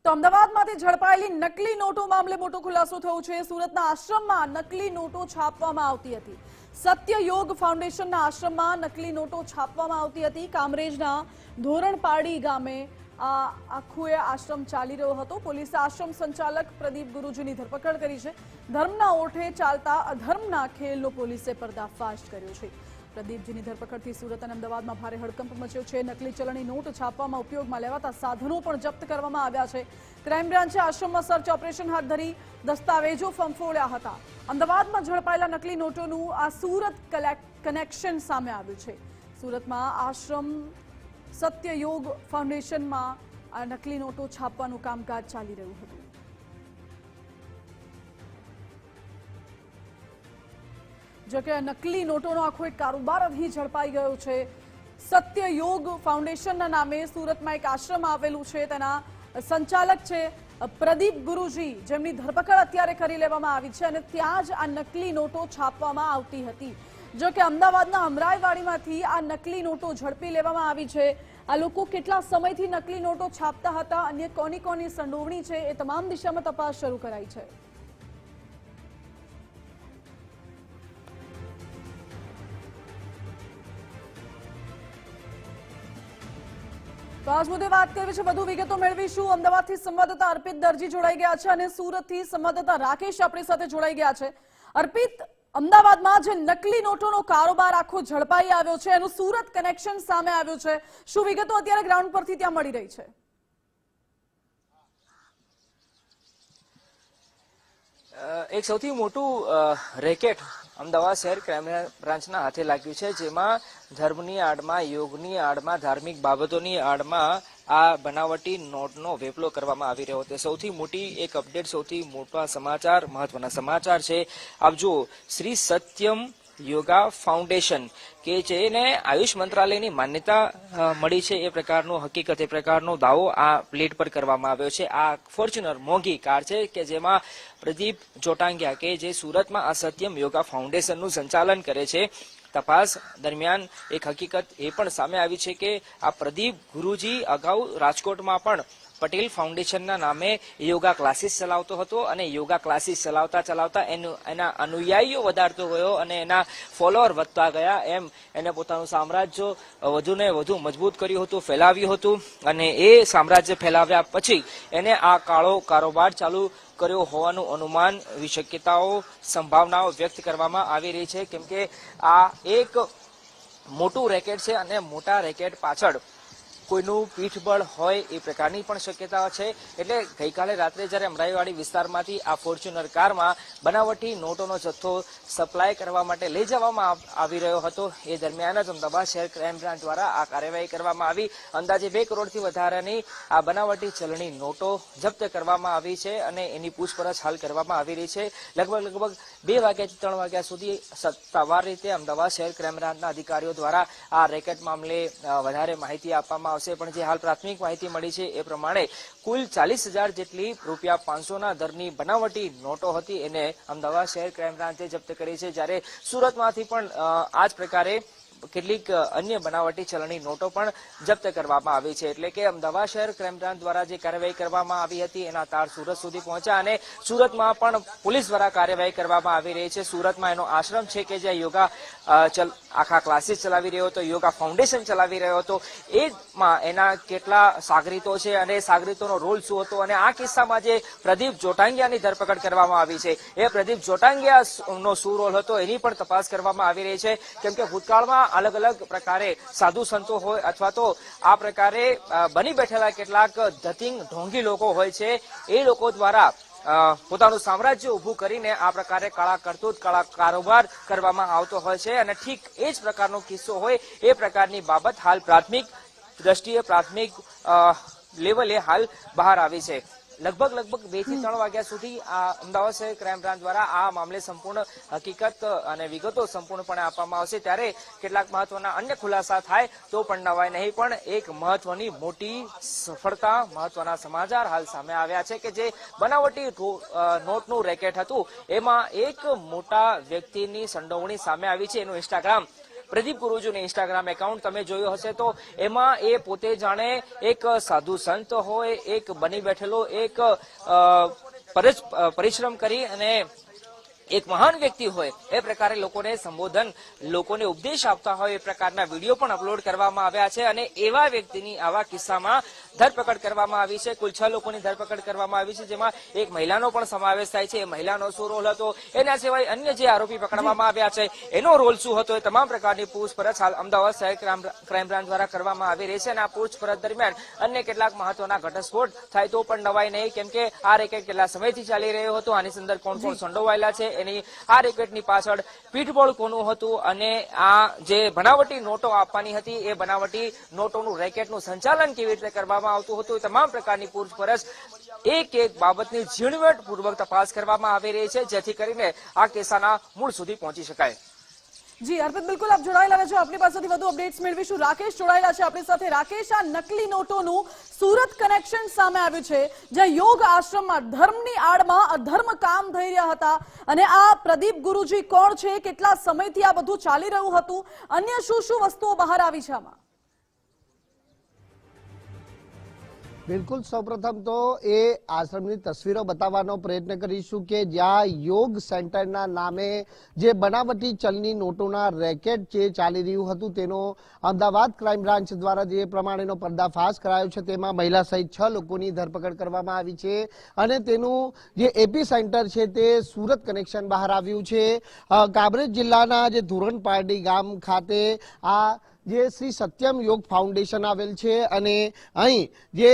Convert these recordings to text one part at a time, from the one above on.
તો અમદાવાદમાંથી ઝડપાયેલી નકલી નોટો મામલે મોટો ખુલાસો થયો છે। સુરતના આશ્રમમાં નકલી નોટો છાપવામાં આવતી હતી। સત્ય યોગ ફાઉન્ડેશનના આશ્રમમાં નકલી નોટો છાપવામાં આવતી હતી। કામરેજના ધોરણપાડી ગામે આખું આશ્રમ ચાલી રહ્યો હતો। પોલીસે આશ્રમ સંચાલક પ્રદીપ ગુરુજીની ધરપકડ કરી છે। ધર્મના ઓઠે ચાલતા અધર્મના ખેલનો પોલીસે પર્દાફાશ કર્યો છે। પ્રદીપજીની ધરપકડથી સુરત અને અમદાવાદમાં ભારે હડકંપ મચ્યો છે। નકલી ચલણી નોટ છાપવામાં ઉપયોગમાં લેવાતા સાધનો પણ જપ્ત કરવામાં આવ્યા છે। ક્રાઇમ બ્રાન્ચે આશ્રમમાં સર્ચ ઓપરેશન હાથ ધરી દસ્તાવેજો ફંફોળ્યા હતા। અમદાવાદમાં ઝડપાયેલા નકલી નોટોનું આ સુરત કનેક્શન સામે આવ્યું છે। સુરતમાં આશ્રમ સત્ય યોગ ફાઉન્ડેશનમાં આ નકલી નોટો છાપવાનું કામકાજ ચાલી રહ્યું હતું। જો કે નકલી નોટોનો આખો એક કારોબાર અહીં ઝડપાઈ ગયો છે। સત્ય યોગ ફાઉન્ડેશનના નામે સુરતમાં એક આશ્રમ આવેલું છે। તેના સંચાલક છે પ્રદીપ ગુરુજી, જેમની ધરપકડ અત્યારે કરી લેવામાં આવી છે અને ત્યાં જ આ નકલી નોટો છાપવામાં આવતી હતી। જો કે અમદાવાદના અમરાઈવાડીમાંથી આ નકલી નોટો ઝડપી લેવામાં આવી છે। આ લોકો કેટલા સમયથી નકલી નોટો છાપતા હતા, અન્ય કોની કોની સંડોવણી છે, એ તમામ દિશામાં તપાસ શરૂ કરાઈ છે। તો આજ મુદ્દે વાત કરવી છે, વધુ વિગતો મેળવીશું। અમદાવાદથી સંવાદદાતા અર્પિત દરજી જોડાઈ ગયા છે અને સુરતથી સંવાદદાતા રાકેશ આપણી સાથે જોડાઈ ગયા છે। અર્પિત, અમદાવાદમાં જે નકલી નોટોનો કારોબાર આખો ઝડપાઈ આવ્યો છે, એનું સુરત કનેક્શન સામે આવ્યું છે, શું વિગતો અત્યારે ગ્રાઉન્ડ પરથી ત્યાં મળી રહી છે? એક સૌથી મોટું રેકેટ અમદાવાદ શહેર ક્રાઇમ બ્રાન્ચના હાથે લાગ્યું છે, જેમાં ધર્મની આડમાં, યોગની આડમાં, ધાર્મિક બાબતોની આડમાં આ બનાવટી નોટનો વેપલો કરવામાં આવી રહ્યો હતો। સૌથી મોટી એક અપડેટ, સૌથી મોટા સમાચાર, મહત્વના સમાચાર છે। આપ જુઓ, શ્રી સત્યમ યોગા ફાઉન્ડેશન કે જેને આયુષ મંત્રાલયની માન્યતા મળી છે, એ પ્રકારનો હકીકત, એ પ્રકારનો દાવો આ પ્લેટ પર કરવામાં આવ્યો છે। આ ફોર્ચ્યુનર મોંઘી કાર છે કે જેમાં પ્રદીપ જોટાંગિયા કે જે સુરતમાં આ સત્યમ યોગા ફાઉન્ડેશનનું સંચાલન કરે છે, તપાસ દરમિયાન એક હકીકત એ પણ સામે આવી છે કે આ પ્રદીપ ગુરુજી અગાઉ રાજકોટમાં પણ પટેલ ફાઉન્ડેશનના નામે યોગા ક્લાસીસ ચલાવતો હતો અને યોગા ક્લાસીસ ચલાવતા ચલાવતા એના અનુયાયીઓ વધારતો ગયો અને એના ફોલોઅર વધતા ગયા। એમ એને પોતાનું સામ્રાજ્ય વધુને વધુ મજબૂત કર્યું હતું, ફેલાવ્યું હતું અને એ સામ્રાજ્ય ફેલાવ્યા પછી એને આ કાળો કારોબાર ચાલુ કર્યો હોવાનું અનુમાન, શક્યતાઓ, સંભાવનાઓ વ્યક્ત કરવામાં આવી રહી છે, કેમ કે આ એક મોટું રેકેટ છે અને મોટા રેકેટ પાછળ કોઈનું પીઠબળ હોય એ પ્રકારની પણ શક્યતાઓ છે। એટલે ગઈકાલે રાત્રે જ્યારે અમરાઈવાડી વિસ્તારમાંથી આ ફોર્ચ્યુનર કારમાં બનાવટી નોટોનો જથ્થો સપ્લાય કરવા માટે લઈ જવામાં આવી રહ્યો હતો, એ દરમિયાન જ અમદાવાદ શહેર ક્રાઇમ બ્રાન્ચ દ્વારા આ કાર્યવાહી કરવામાં આવી। અંદાજે 2 કરોડથી વધારાની આ બનાવટી ચલણી નોટો જપ્ત કરવામાં આવી છે અને એની પૂછપરછ હાલ કરવામાં આવી રહી છે। લગભગ 2 વાગ્યાથી 3 વાગ્યા સુધી સત્તાવાર રીતે અમદાવાદ શહેર ક્રાઇમ બ્રાન્ચના અધિકારીઓ દ્વારા આ રેકેટ મામલે વધારે માહિતી આપવામાં આવશે, પણ જે હાલ પ્રાથમિક માહિતી મળી છે એ પ્રમાણે કુલ 40,000 જેટલી ₹500ના દરની બનાવટી નોટો હતી, એને અમદાવાદ શહેર ક્રાઇમ બ્રાન્ચે જપ્ત કરી છે। જ્યારે સુરતમાંથી પણ આ જ પ્રકારે કેટલીક અન્ય બનાવટી ચલણી નોટો પણ જપ્ત કરવામાં આવી છે। એટલે કે અમદાવાદ શહેર ક્રાઇમ બ્રાન્ચ દ્વારા જે કાર્યવાહી કરવામાં આવી હતી એના તાર સુરત સુધી પહોંચ્યા અને સુરતમાં પણ પોલીસ દ્વારા કાર્યવાહી કરવામાં આવી રહી છે। સુરતમાં એનો આશ્રમ છે કે જ્યાં યોગા આખા ક્લાસીસ ચલાવી રહ્યો હતો, યોગા ફાઉન્ડેશન ચલાવી રહ્યો હતો, એમાં એના કેટલા સાગરીતો છે અને સાગરીતોનો રોલ શું હતો અને આ કિસ્સામાં જે પ્રદીપ જોટાંગિયાની ધરપકડ કરવામાં આવી છે, એ પ્રદીપ જોટાંગિયાનો શું રોલ હતો એની પણ તપાસ કરવામાં આવી રહી છે, કેમ કે ભૂતકાળમાં અલગ અલગ પ્રકારે સાધુ સંતો હોય અથવા તો આ પ્રકારે બની બેઠેલા કેટલાક ધતિંગ ઢોંગી લોકો હોય છે, એ લોકો દ્વારા પોતાનું સામ્રાજ્ય ઉભું કરીને આ પ્રકારે કાળા કરતૂત, કાળા કારોબાર કરવામાં આવતો હોય છે અને ઠીક એ જ પ્રકારનો કિસ્સો હોય એ પ્રકારની બાબત હાલ પ્રાથમિક દ્રષ્ટિએ, પ્રાથમિક લેવલે હાલ બહાર આવી છે। લગભગ 2 થી 3 વાગ્યા સુધી આ અમદાવાદ શહેર ક્રાઇમ બ્રાન્ચ દ્વારા આ મામલે સંપૂર્ણ હકીકત અને વિગતો સંપૂર્ણપણે આપવામાં આવશે, ત્યારે કેટલાક મહત્વના અન્ય ખુલાસા થાય તો પણ નવાય નહીં। પણ એક મહત્વની મોટી સફળતા, મહત્વના સમાચાર હાલ સામે આવ્યા છે કે જે બનાવટી નોટનું રેકેટ હતું એમાં એક મોટા વ્યક્તિની સંડોવણી સામે આવી છે। એનું ઇન્સ્ટાગ્રામ પ્રદીપ ગુરુજીનું ઇન્સ્ટાગ્રામ એકાઉન્ટ તમે જોયું હશે તો એમાં એ પોતે જાણે એક સાધુ સંત હોય, એક બની બેઠેલો એક પરિશ્રમ કરી અને એક મહાન વ્યક્તિ હોય એ પ્રકારે લોકોને સંબોધન, લોકોને ઉપદેશ આપતા હોય એ પ્રકારના વિડીયો પણ અપલોડ કરવામાં આવ્યા છે અને એવા વ્યક્તિની આવા કિસ્સામાં ધરપકડ કરવામાં આવી છે. કુલ 6 લોકોની ધરપકડ કરવામાં આવી છે, જેમાં એક મહિલાનો પણ સમાવેશ થાય છે. એ મહિલાનો શું રોલ હતો, એના સિવાય અન્ય જે આરોપી પકડવામાં આવ્યા છે એનો રોલ શું હતો, એ તમામ પ્રકારની પૂછપરછ હાલ અમદાવાદ શહેર ક્રાઇમ બ્રાન્ચ દ્વારા કરવામાં આવી રહી છે. અને આ પૂછપરછ દરમિયાન અન્ય કેટલાક મહત્વના ઘટસ્ફોટ થાય તો પણ નવાઈ નહીં, કેમ કે આ રેકેટ કેટલા સમયથી ચાલી રહ્યો હતો, આની અંદર કોણ કોણ સંડોવાયેલા છે, એની આ રેકેટની પાછળ પીઠબળ કોનું હતું અને આ જે બનાવટી નોટો આપવાની હતી એ બનાવટી નોટોનું રેકેટનું સંચાલન કેવી રીતે કરવામાં આવતું હતું, તમામ પ્રકારની પૂછપરછ એક એક બાબતની ઝીણવટપૂર્વક તપાસ કરવામાં આવી રહી છે, જેથી કરીને આ કેસાના મૂળ સુધી પહોંચી શકાય. જી અર્પિત, બિલકુલ આપ જોડાયેલા રહેજો, આપણી પાસેથી વધુ અપડેટ્સ મેળવીશું. રાકેશ જોડાયેલા છે આપણી સાથે. રાકેશ, આ નકલી નોટોનું સુરત કનેક્શન સામે આવ્યું છે, જ્યાં યોગ આશ્રમમાં ધર્મની આડમાં અધર્મ કામ થઈ રહ્યા હતા. અને આ પ્રદીપ ગુરુજી કોણ છે, કેટલા સમયથી આ બધું ચાલી રહ્યું હતું, અન્ય શું શું વસ્તુઓ બહાર આવી છે આમાં? બિલકુલ, સૌપ્રથમ તો એ આશ્રમની તસવીરો બતાવવાનો પ્રયત્ન કરીશું કે જ્યાં યોગ સેન્ટરના નામે જે બનાવટી ચલની નોટોના રેકેટ જે ચાલી રહ્યું હતું તેનો અમદાવાદ ક્રાઇમ બ્રાન્ચ દ્વારા જે પ્રમાણેનો પર્દાફાશ કરાયો છે, તેમાં મહિલા સહિત 6 લોકોની ધરપકડ કરવામાં આવી છે. અને તેનું જે એપી સેન્ટર છે તે સુરત કનેક્શન બહાર આવ્યું છે. કામરેજ જિલ્લાના જે ધોરણપારડી ગામ ખાતે આ જે શ્રી સત્યમ યોગ ફાઉન્ડેશન આવેલ છે અને અહીં જે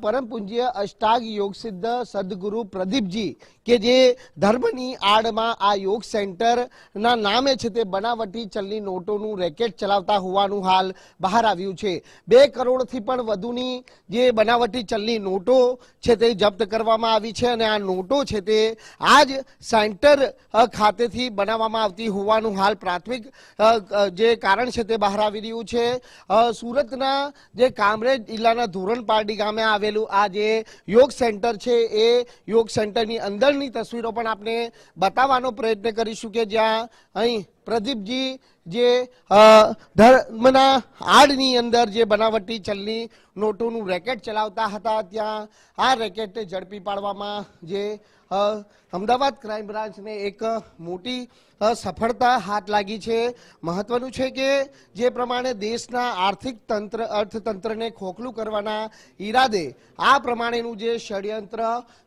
પરમ પૂજ્ય અષ્ટાંગ યોગ સિદ્ધ સદગુરુ પ્રદીપજી કે જે ધર્મની આડમાં આ યોગ સેન્ટરના નામે છે તે બનાવટી ચલની નોટોનું રેકેટ ચલાવતા હોવાનું હાલ બહાર આવ્યું છે. 2 કરોડથી પણ વધુની જે બનાવટી ચલની નોટો છે તે જપ્ત કરવામાં આવી છે અને આ નોટો છે તે આ જ સેન્ટર ખાતેથી બનાવવામાં આવતી હોવાનું હાલ પ્રાથમિક જે કારણ છે તે બહાર આવી રહ્યું છે. સુરતના જે કામરેજ જિલ્લાના ધોરણપારડી ગામે આવેલું આ જે યોગ સેન્ટર છે એ યોગ સેન્ટરની અંદરની તસવીરો પણ આપણે બતાવવાનો પ્રયત્ન કરીશું કે જ્યાં અહીં પ્રદીપજી જે ધર્મના આડની અંદર જે બનાવટી ચલની નોટોનું રેકેટ ચલાવતા હતા, ત્યાં આ રેકેટને ઝડપી પાડવામાં જે અમદાવાદ ક્રાઇમ બ્રાન્ચને એક મોટી સફળતા હાથ લાગી છે. મહત્વનું છે કે જે પ્રમાણે દેશના આર્થિક અર્થતંત્રને ખોખલું કરવાના ઈરાદે આ પ્રમાણેનું જે ષડયંત્ર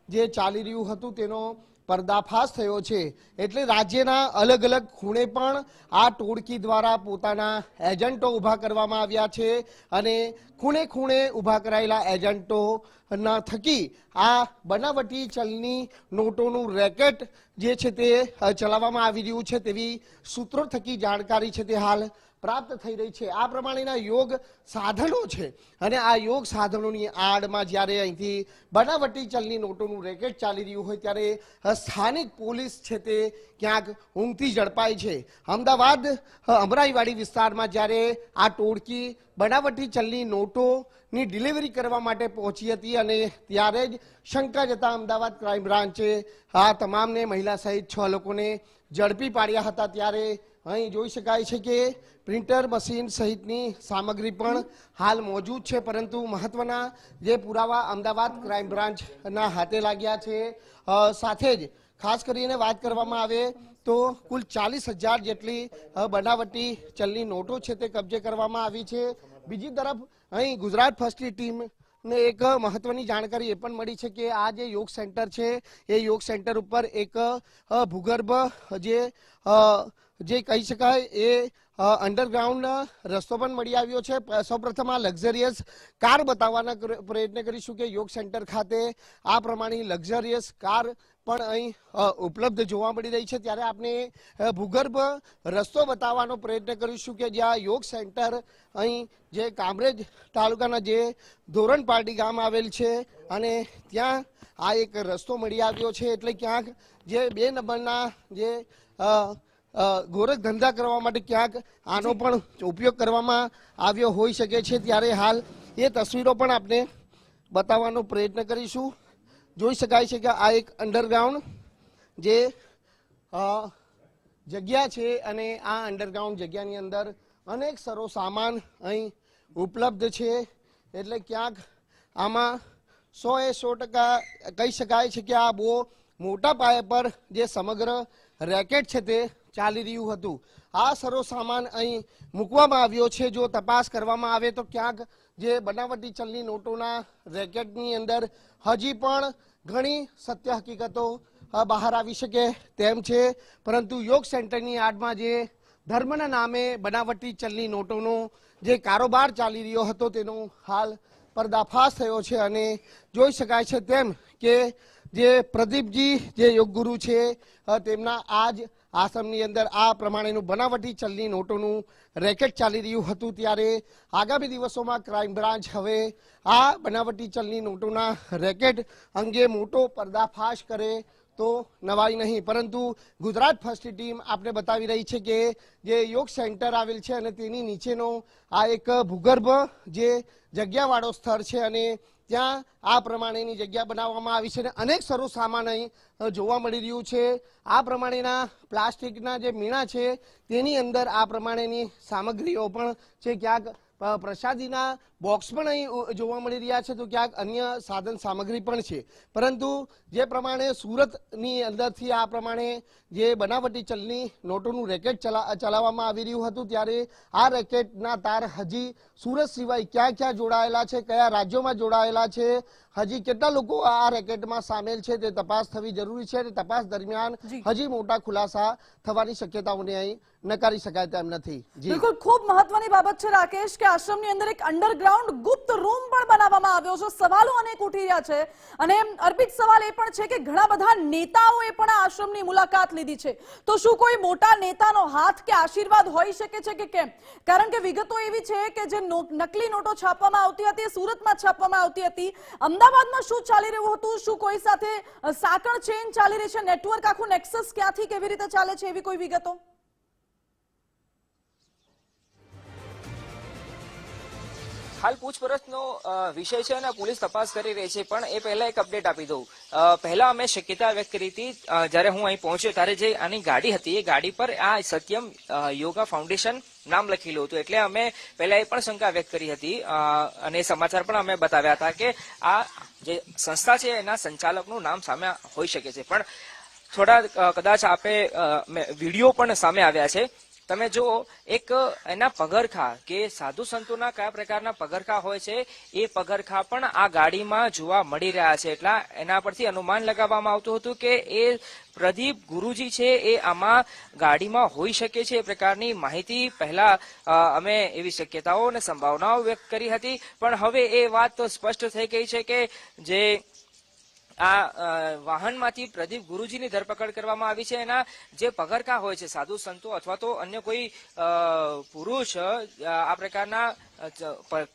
જે ચાલી રહ્યું હતું તેનો પર્દાફાશ થયો છે. એટલે રાજ્યના અલગ અલગ ખૂણે પણ આ ટોળકી દ્વારા પોતાના એજન્ટો ઊભા કરવામાં આવ્યા છે અને ખૂણે ખૂણે ઊભા કરાયેલા એજન્ટોના થકી આ બનાવટી ચલની નોટોનું રેકેટ જે છે તે ચલાવવામાં આવી રહ્યું છે તેવી સૂત્રો થકી જાણકારી છે તે હાલ પ્રાપ્ત થઈ રહી છે. આ પ્રમાણેના યોગ સાધનો છે અને આ યોગ સાધનોની આડમાં જ્યારે અહીંથી બનાવટી ચલની નોટોનું રેકેટ ચાલી રહ્યું હોય ત્યારે સ્થાનિક પોલીસ છે તે ક્યાંક ઊંઘથી ઝડપાય છે. અમદાવાદ અમરાઈવાડી વિસ્તારમાં જ્યારે આ ટોળકી બનાવટી ચલની નોટોની ડિલિવરી કરવા માટે પહોંચી હતી અને ત્યારે જ શંકા જતા અમદાવાદ ક્રાઇમ બ્રાન્ચે આ તમામને મહિલા સહિત 6 લોકોને ઝડપી પાડ્યા હતા. ત્યારે અહીં જોઈ શકાય છે કે પ્રિન્ટર મશીન સહિતની સામગ્રી પણ હાલ મોજૂદ છે, પરંતુ મહત્વના જે પુરાવા અમદાવાદ ક્રાઇમ બ્રાન્ચના હાથે લાગ્યા છે. સાથે જ ખાસ કરીને વાત કરવામાં આવે તો કુલ 40,000 જેટલી બનાવટી ચલની નોટો છે તે કબજે કરવામાં આવી છે. બીજી તરફ અહીં ગુજરાત ફર્સ્ટની ટીમને એક મહત્વની જાણકારી એ પણ મળી છે કે આ જે યોગ સેન્ટર છે એ યોગ સેન્ટર ઉપર એક ભૂગર્ભ જે કહી શકાય એ અંડરગ્રાઉન્ડ રસ્તો પણ મળી આવ્યો છે. સૌપ્રથમ આ લક્ઝરિયસ કાર બતાવવાના પ્રયત્ન કરીશું કે યોગ સેન્ટર ખાતે આ પ્રમાણે લક્ઝરિયસ કાર પણ અહીં ઉપલબ્ધ જોવા મળી રહી છે. ત્યારે આપણે ભૂગર્ભ રસ્તો બતાવવાનો પ્રયત્ન કરીશું કે જ્યાં યોગ સેન્ટર અહીં જે કામરેજ તાલુકાના જે ધોરણપારડી ગામ આવેલ છે અને ત્યાં આ એક રસ્તો મળી આવ્યો છે. એટલે ક્યાંક જે 2 નંબરના જે ગોરખ ધંધા કરવા માટે ક્યાંક આનો પણ ઉપયોગ કરવામાં આવ્યો હોઈ શકે છે. ત્યારે હાલ એ તસવીરો પણ આપણે બતાવવાનો પ્રયત્ન કરીશું. જોઈ શકાય છે કે આ એક અંડરગ્રાઉન્ડ જગ્યા છે અને આ અંડરગ્રાઉન્ડ જગ્યાની અંદર અનેક સરો સામાન અહીં ઉપલબ્ધ છે, એટલે ક્યાંક આમાં 100% કહી શકાય છે કે આ બહુ મોટા પાયા પર જે સમગ્ર રેકેટ છે તે ચાલી રહ્યું હતું. આ સરો સામાન અહીં મૂકવામાં આવ્યો છે. જો તપાસ કરવામાં આવે તો ક્યાંક જે બનાવટી ચલણી નોટોના રેકેટની અંદર હજી પણ ઘણી સત્ય હકીકતો બહાર આવી શકે તેમ છે, પરંતુ યોગ સેન્ટરની આડમાં જે ધર્મના નામે બનાવટી ચલણી નોટોનો જે કારોબાર ચાલી રહ્યો હતો તેનો હાલ પર્દાફાશ થયો છે અને જોઈ શકાય છે તેમ કે જે પ્રદીપજી જે યોગગુરુ છે તેમના આજ આશ્રમની અંદર આ પ્રમાણેનું બનાવટી ચલણી નોટોનું રેકેટ ચાલી રહ્યું હતું. ત્યારે આગામી દિવસોમાં ક્રાઇમ બ્રાન્ચ હવે આ બનાવટી ચલણી નોટોના રેકેટ અંગે મોટો પર્દાફાશ કરે તો નવાઈ નહીં, પરંતુ ગુજરાત ફર્સ્ટની ટીમ આપણે બતાવી રહી છે કે જે યોગ સેન્ટર આવેલ છે અને તેની નીચેનો આ એક ભૂગર્ભ જે જગ્યાવાળો સ્થળ છે અને ત્યાં આ પ્રમાણેની જગ્યા બનાવવામાં આવી છે અને અનેક સરો સામાન અહીં જોવા મળી રહ્યું છે. આ પ્રમાણેના પ્લાસ્ટિકના જે મીણા છે તેની અંદર આ પ્રમાણેની સામગ્રીઓ પણ છે, ક્યાંક પ્રસાદીના બોક્સ પણ અહીં જોવા મળી રહ્યા છે, તો ક્યાંક અન્ય સાધન સામગ્રી પણ છે. પરંતુ જે પ્રમાણે સુરતની અંદરથી આ પ્રમાણે જે બનાવટી ચલણી નોટોનું રેકેટ ચલાવવામાં આવી રહ્યું હતું, ત્યારે આ રેકેટના તાર હજી સુરત સિવાય ક્યાં ક્યાં જોડાયેલા છે, કયા રાજ્યોમાં જોડાયેલા છે, હજી કેટલા લોકો આ રેકેટમાં સામેલ છે તે તપાસ થવી જરૂરી છે અને તપાસ દરમિયાન હજી મોટા ખુલાસા થવાની શક્યતાઓને અહીં નકારી શકાય તેમ નથી. બિલકુલ, ખૂબ મહત્વની બાબત છે રાકેશ કે આશ્રમની અંદર એક અંડરગ્રાઉન્ડ ગુપ્ત રૂમ પણ બનાવવામાં આવ્યો છે. સવાલો અનેક ઉઠી રહ્યા છે અને અર્પિત સવાલ એ પણ છે કે ઘણા બધા નેતાઓએ પણ આ આશ્રમની મુલાકાત લીધી છે, તો શું કોઈ મોટા નેતાનો હાથ કે આશીર્વાદ હોઈ શકે છે કે કેમ? કારણ કે વિગતો એવી છે કે જે નકલી નોટો છાપવામાં આવતી હતી એ સુરતમાં છાપવામાં આવતી હતી. અમદાવાદમાં શું ચાલી રહ્યું હતું? શું કોઈ સાથે સાંકળ ચેન ચાલી રહી છે? નેટવર્ક આખું નેક્સસ ક્યાંથી કેવી રીતે ચાલે છે, એવી કોઈ વિગતો? હાલ પૂછપરછનો વિષય છે અને પોલીસ તપાસ કરી રહી છે, પણ એ પહેલા એક અપડેટ આપી દઉં. પહેલા અમે શક્યતા વ્યક્ત કરી હતી જ્યારે હું અહીં પહોંચ્યો ત્યારે જે આની ગાડી હતી એ ગાડી પર આ સત્યમ યોગા ફાઉન્ડેશન નામ લખેલું હતું, એટલે અમે પહેલા એ પણ શંકા વ્યક્ત કરી હતી અને સમાચાર પણ અમે બતાવ્યા હતા કે આ જે સંસ્થા છે એના સંચાલકનું નામ સામે હોઈ શકે છે. પણ થોડા કદાચ આપે વિડીયો પણ સામે આવ્યા છે. તમે જુઓ, એક એના પગરખા કે સાધુ સંતોના કયા પ્રકારના પગરખા હોય છે એ પગરખા પણ આ ગાડીમાં જોવા મળી રહ્યા છે. એટલે એના પરથી અનુમાન લગાવવામાં આવતું હતું કે એ પ્રદીપ ગુરુજી છે એ આમાં ગાડીમાં હોઈ શકે છે. એ પ્રકારની માહિતી પહેલા અમે એવી શક્યતાઓ અને સંભાવનાઓ વ્યક્ત કરી હતી, પણ હવે એ વાત તો સ્પષ્ટ થઈ ગઈ છે કે જે આ વાહનમાંથી પ્રદીપ ગુરુજીની ધરપકડ કરવામાં આવી છે. એના જે પગરખા હોય છે સાધુ સંતો અથવા તો અન્ય કોઈ પુરુષ આ પ્રકારના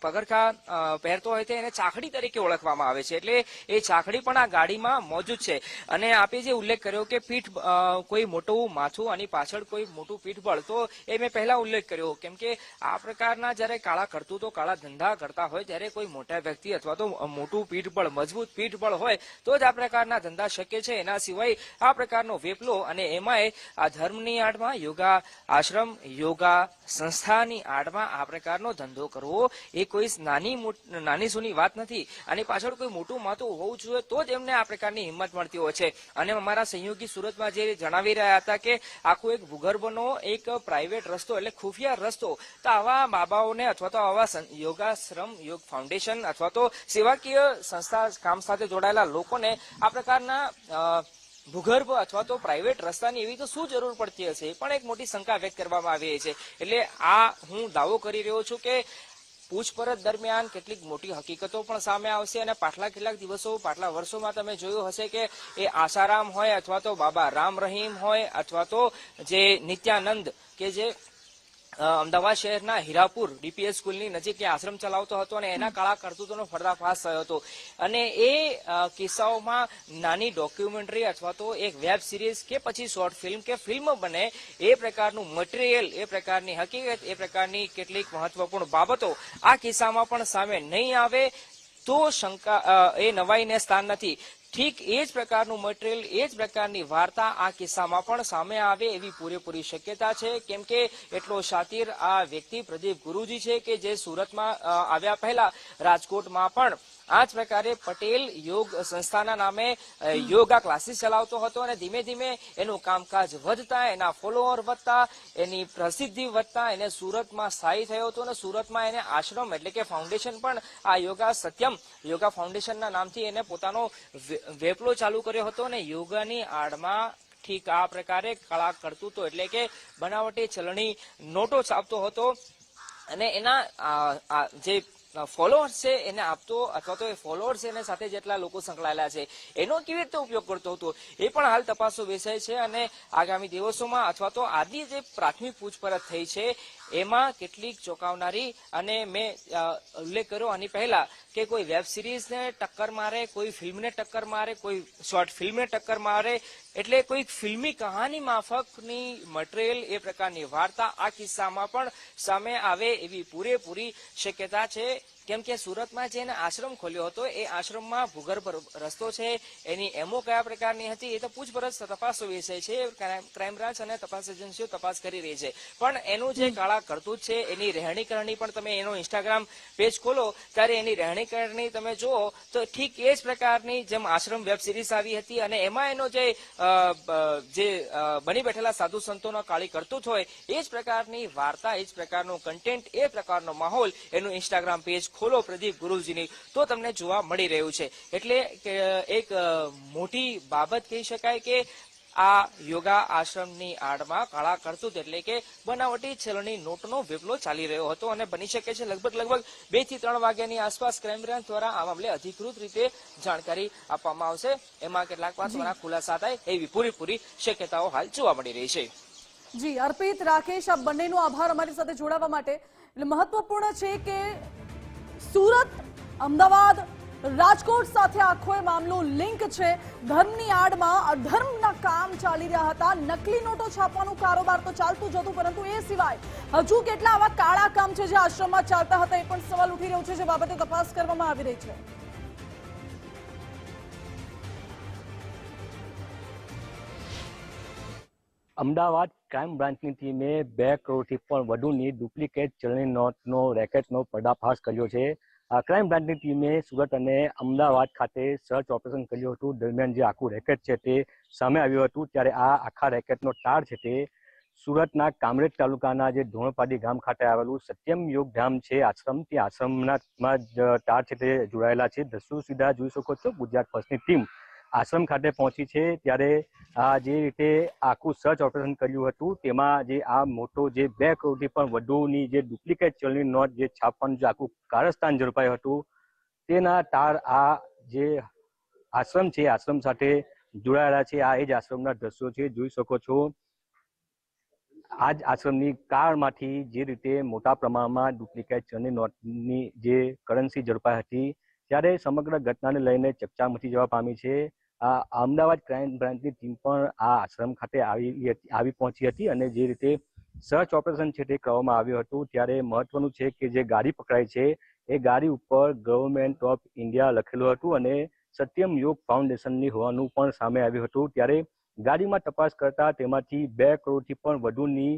પગરખા પહેરતો હોય તો એને ચાકડી તરીકે ઓળખવામાં આવે છે, એટલે એ ચાકડી પણ આ ગાડીમાં મોજૂદ છે. અને આપે જે ઉલ્લેખ કર્યો કે પીઠ કોઈ મોટું માથું આની પાછળ કોઈ મોટું પીઠબળ, તો એ મેં પહેલા ઉલ્લેખ કર્યો, કેમ કે આ પ્રકારના જયારે કાળા કરતૂતો કાળા ધંધા કરતા હોય ત્યારે કોઈ મોટા વ્યક્તિ અથવા તો મોટું પીઠબળ મજબૂત પીઠબળ હોય તો જ આ પ્રકારના ધંધા શક્ય છે. એના સિવાય આ પ્રકારનો વેપલો અને એમાંય આ ધર્મની આડમાં યોગા આશ્રમ યોગા સંસ્થાની આડમાં આ પ્રકારનો ધંધો કરવો એ કોઈ નાની સૂની વાત નથી. આની પાછળ કોઈ મોટું માથું હોવું જોઈએ તો જ એમને આ પ્રકારની હિંમત મળતી હોય છે. અને અમારા સહયોગી સુરતમાં જે જણાવી રહ્યા હતા કે આખું એક ભૂગર્ભનો એક પ્રાઇવેટ રસ્તો એટલે ખુફિયા રસ્તો, તો આવા બાબાઓને અથવા તો આવા યોગાશ્રમ યોગ ફાઉન્ડેશન અથવા તો સેવાકીય સંસ્થા કામ સાથે જોડાયેલા લોકોને આ પ્રકારના ભૂગર્ભ અથવા તો પ્રાઇવેટ રસ્તાની એવી તો શું જરૂર પડતી હશે, પણ એક મોટી શંકા વ્યક્ત કરવામાં આવી રહી છે. એટલે આ હું દાવો કરી રહ્યો છું કે પૂછપરછ દરમિયાન કેટલીક મોટી હકીકતો પણ સામે આવશે અને પાછલા કેટલાક દિવસો પાછલા વર્ષોમાં તમે જોયું હશે કે એ આસારામ હોય અથવા તો બાબા રામ રહીમ હોય અથવા તો જે નિત્યાનંદ કે જે અમદાવાદ શહેરના હીરાપુર ડીપીએસ સ્કૂલની નજીક એ આશ્રમ ચલાવતો હતો અને એના કાળા કરતૂતોનો પર્દાફાશ થયો હતો. અને એ કિસ્સાઓમાં નાની ડોક્યુમેન્ટરી અથવા તો એક વેબ સિરીઝ કે પછી શોર્ટ ફિલ્મ કે ફિલ્મ બને એ પ્રકારનું મટીરિયલ, એ પ્રકારની હકીકત, એ પ્રકારની કેટલીક મહત્વપૂર્ણ બાબતો આ કિસ્સામાં પણ સામે નહીં આવે તો શંકા એ નવાઈને સ્થાન નથી. ઠીક એ જ પ્રકારનું મટીરિયલ, એ જ પ્રકારની વાર્તા આ કિસ્સામાં પણ સામે આવે એવી પૂરેપૂરી શક્યતા છે. કેમ કે એટલો શાતીર આ વ્યક્તિ પ્રદીપ ગુરુજી છે કે જે સુરતમાં આવ્યા પહેલા રાજકોટમાં પણ આ જ પ્રકારે પટેલ યોગ સંસ્થાના નામે યોગા ક્લાસીસ ચલાવતો હતો અને ધીમે ધીમે એનું કામકાજ વધતા, એના ફોલોઅર વધતા, એની પ્રસિદ્ધિ વધતા એને સુરતમાં સ્થાયી થયો હતો અને સુરતમાં એને આશ્રમ એટલે કે ફાઉન્ડેશન પણ આ યોગા સત્યમ યોગા ફાઉન્ડેશનના નામથી એને પોતાનો વેપલો ચાલુ કર્યો હતો અને યોગાની આડમાં ઠીક આ પ્રકારે કળા કરતું હતો એટલે કે બનાવટી ચલણી નોટો છાપતો હતો અને એના જે ફોલોઅર્સ છે એને આપતો અથવા તો એ ફોલોઅર્સ એને સાથે જેટલા લોકો સંકળાયેલા છે એનો કેવી રીતે ઉપયોગ કરતો હતો એ પણ હાલ તપાસનો વિષય છે અને આગામી દિવસોમાં અથવા તો આદિ જે પ્રાથમિક પૂછપરછ થઈ છે એમાં કેટલીક ચોંકાવનારી અને મેં ઉલ્લેખ કર્યો આની પહેલા કે કોઈ વેબ સિરીઝને ટક્કર મારે, કોઈ ફિલ્મને ટક્કર મારે, કોઈ શોર્ટ ફિલ્મને ટક્કર મારે, એટલે કોઈ ફિલ્મી કહાની માફકની મટીરિયલ એ પ્રકારની વાર્તા આ કિસ્સામાં પણ સામે આવે એવી પૂરેપૂરી શક્યતા છે. કેમ કે સુરતમાં જે એને આશ્રમ ખોલ્યો હતો એ આશ્રમમાં ભૂગર્ભ રસ્તો છે, એની એમઓ કયા પ્રકારની હતી એ તો પૂછપરછ તપાસનો વિષય છે. ક્રાઇમ બ્રાન્ચ અને તપાસ એજન્સીઓ તપાસ કરી રહી છે. પણ એનું જે કાળા કરતૂત છે એની રહેણી કરણી પણ તમે એનો ઇન્સ્ટાગ્રામ પેજ ખોલો ત્યારે એની રહેણી કરણી તમે જુઓ તો ઠીક એ જ પ્રકારની જેમ આશ્રમ વેબ સિરીઝ આવી હતી અને એમાં એનો જે બની બેઠેલા સાધુ સંતોનો કાળી કરતૂત હોય એ જ પ્રકારની વાર્તા, એ જ પ્રકારનું કન્ટેન્ટ, એ પ્રકારનો માહોલ એનું ઇન્સ્ટાગ્રામ પેજ ખોલો પ્રદીપ ગુરુજીની તો તમને જોવા મળી રહ્યું છે. એટલે એક મોટી બાબત કહી શકાય કે આ યોગા આશ્રમની આડમાં કાળા કરતૂત એટલે કે બનાવટી ચલણી નોટનો વેપલો ચાલી રહ્યો હતો અને બની શકે છે લગભગ 2 થી 3 વાગ્યાની આસપાસ ક્રાઇમ બ્રાન્ચ દ્વારા આ મામલે અધિકૃત રીતે જાણકારી આપવામાં આવશે. એમાં કેટલાક મહત્વના ખુલાસા થાય એવી પૂરેપૂરી શક્યતાઓ હાલ જોવા મળી રહી છે. જી અર્પિત, રાકેશ, આ બંનેનો આભાર અમારી સાથે જોડાવા માટે. એટલે મહત્વપૂર્ણ છે કે સુરત, અમદાવાદ, રાજકોટ સાથે આખો એ મામલો લિંક છે. ધર્મની આડમાં અધર્મના કામ ચાલી રહ્યા હતા. નકલી નોટો છાપવાનું કારોબાર તો ચાલતું જ હતું, પરંતુ એ સિવાય હજુ કેટલા આવા કાળા કામ છે જે આશ્રમમાં ચાલતા હતા એ પણ સવાલ ઉઠી રહ્યો છે, જે બાબતે તપાસ કરવામાં આવી રહી છે. અમદાવાદ ક્રાઇમ બ્રાન્ચની ટીમે 2 કરોડથી પણ વધુની ડુપ્લિકેટ ચલણી નોટનો રેકેટનો પર્દાફાશ કર્યો છે. ક્રાઇમ બ્રાન્ચની ટીમે સુરત અને અમદાવાદ ખાતે સર્ચ ઓપરેશન કર્યું હતું. દરમિયાન જે આખું રેકેટ છે તે સામે આવ્યું હતું ત્યારે આ આખા રેકેટનો તાર છે તે સુરતના કામરેજ તાલુકાના જે ધોણપાડી ગામ ખાતે આવેલું સત્યમ યોગ ધામ છે આશ્રમ, તે આશ્રમમાં તાર છે તે જોડાયેલા છે. દર્શકો સીધા જોઈ શકો છો ગુજરાત ફર્સ્ટની ટીમ આશ્રમ ખાતે પહોંચી છે ત્યારે જે રીતે આખું સર્ચ ઓપરેશન કર્યું હતું તેમાં જે આ મોટો જે 2 કરોડથી પણ વધુની જે ડુપ્લિકેટ ચલણી નોટ જે છાપવાનું જે આખું કારસ્તાન ઝડપાયું હતું તેના તાર આ જે આશ્રમ છે આશ્રમ સાથે જોડાયેલા છે. આ એ જ આશ્રમના દ્રશ્યો છે, જોઈ શકો છો. આ જ આશ્રમની કારમાંથી જે રીતે મોટા પ્રમાણમાં ડુપ્લિકેટ ચલણી નોટની જે કરન્સી ઝડપાઈ હતી ત્યારે સમગ્ર ઘટનાને લઈને ચકચાર મચી જવા પામી છે. અમદાવાદ ક્રાઇમ બ્રાન્ચની ટીમ પણ આ આશ્રમ ખાતે આવી પહોંચી હતી અને જે રીતે સર્ચ ઓપરેશન છે તે કરવામાં આવ્યું હતું ત્યારે મહત્વનું છે કે જે ગાડી પકડાઈ છે એ ગાડી ઉપર ગવર્મેન્ટ ઓફ ઇન્ડિયા લખેલું હતું અને સત્યમ યોગ ફાઉન્ડેશનની હોવાનું પણ સામે આવ્યું હતું. ત્યારે ગાડીમાં તપાસ કરતા તેમાંથી 2 કરોડથી પણ વધુની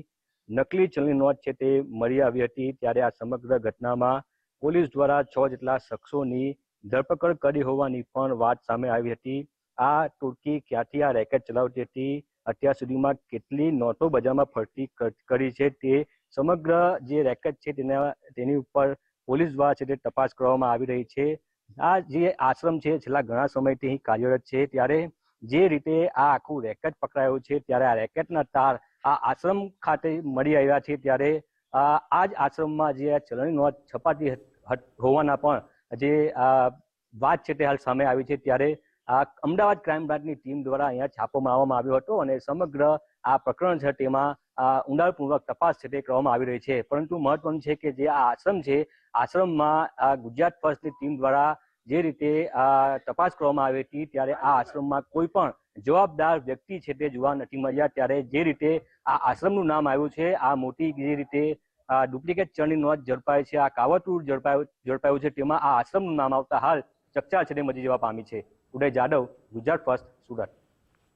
નકલી ચલણી નોટ છે તે મળી આવી હતી. ત્યારે આ સમગ્ર ઘટનામાં પોલીસ દ્વારા 6 જેટલા શખ્સોની ધરપકડ કરી હોવાની પણ વાત સામે આવી હતી. આ ટોળકી ક્યાંથી આ રેકેટ ચલાવતી હતી, અત્યાર સુધીમાં કેટલી નોટો બજારમાં ફરતી કરી છે તે સમગ્ર જે રેકેટ છે તેની ઉપર પોલીસ દ્વારા છે તે તપાસ કરવામાં આવી રહી છે. આ જે આશ્રમ છે છેલ્લા ઘણા સમયથી અહીં કાર્યરત છે ત્યારે જે રીતે આ આખું રેકેટ પકડાયું છે ત્યારે આ રેકેટના તાર આ આશ્રમ ખાતે મળી આવ્યા છે. ત્યારે આ જ આશ્રમમાં જે ચલણી નોટ છપાતી હોવાના પણ જે વાત છે તે હાલ સામે આવી છે. ત્યારે અમદાવાદ ક્રાઇમ બ્રાન્ચની ટીમ દ્વારા અહીંયા છાપો મારવામાં આવ્યો હતો અને સમગ્ર આ પ્રકરણ છે તેમાં ઊંડાણપૂર્વક તપાસ છે તે કરવામાં આવી રહી છે. પરંતુ મહત્વનું છે કે જે આ આશ્રમ છે આશ્રમમાં ગુજરાત ફર્સ્ટની ટીમ દ્વારા જે રીતે તપાસ કરવામાં આવી હતી ત્યારે આ આશ્રમમાં કોઈ પણ જવાબદાર વ્યક્તિ છે તે જોવા નથી મળ્યા. ત્યારે જે રીતે આ આશ્રમનું નામ આવ્યું છે આ મોટી જે રીતે આ ડુપ્લિકેટ ચલણી નોટ ઝડપાય છે, આ કાવતરું ઝડપાયું છે, તેમાં આ આશ્રમનું નામ આવતા હાલ ચકચાર છે મચી જવા પામી છે. ઉદય જાદવ, ગુજરાત ફર્સ્ટ, સુરત.